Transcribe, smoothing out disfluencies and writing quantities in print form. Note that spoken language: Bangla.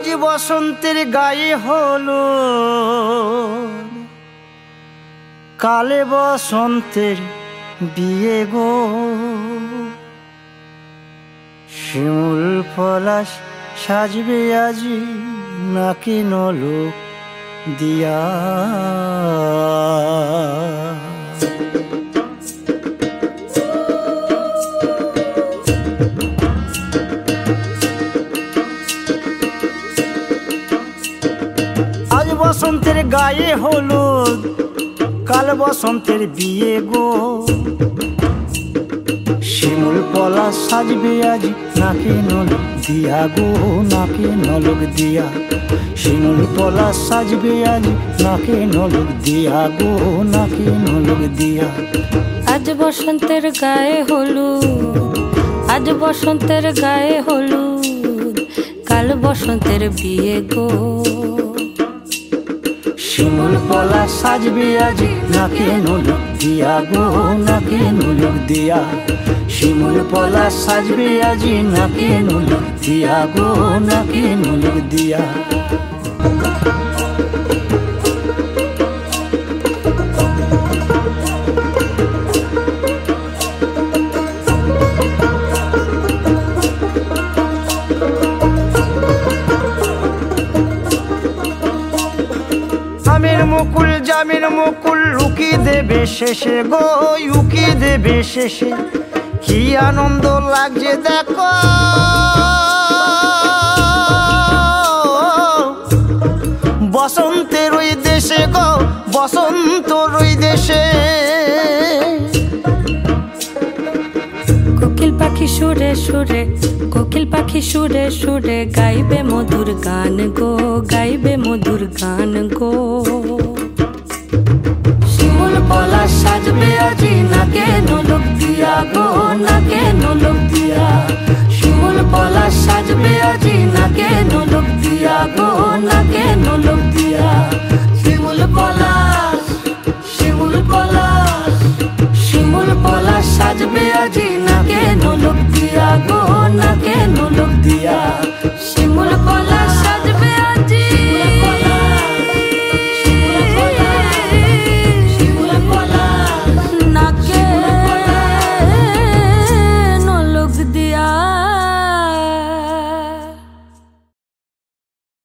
আজ বসন্তের গায়ে হলো, কালে বসন্তের বিয়ে গো। শিমুল পলাশ সাজবে আজি নাকি নলক দিয়া। আজ বসন্তের গায়ে হলুদ, কাল বসন্তের বিয়ে গো। শিমুল পলাশ সাজবে আজি নাকে নলক দিয়া গো, নাকে নলক দিয়া। শিমুল পলাশ সাজবে আজি নাকে নলক দিয়া গো, নাকে নলক দিয়া। আজ বসন্তের গায়ে হলুদ, আজ বসন্তের গায়ে হলুদ, কাল বসন্তের বিয়ে গো। শিমুল পলাশ সাজবে আজি নাকে নলক দিয়া গো, নাকে নলক দিয়া। শিমুল পলাশ সাজবে আজি নাকে নলক দিয়া গো, নাকে নলক দিয়া। আমের মুকুল জামের মুকুল লুকি দেবে শেষে গো, উকি দেবে শেষে। কি আনন্দ লাগছে দেখো, বসন্তের ওই দেশে গো, বসন্তর ওই দেশে। কোকিল পাখি সুরে সুরে, কোকিল পাখি সুরে সুরে গাইবে মধুর গান গো, গাইবে মধুর গান গো।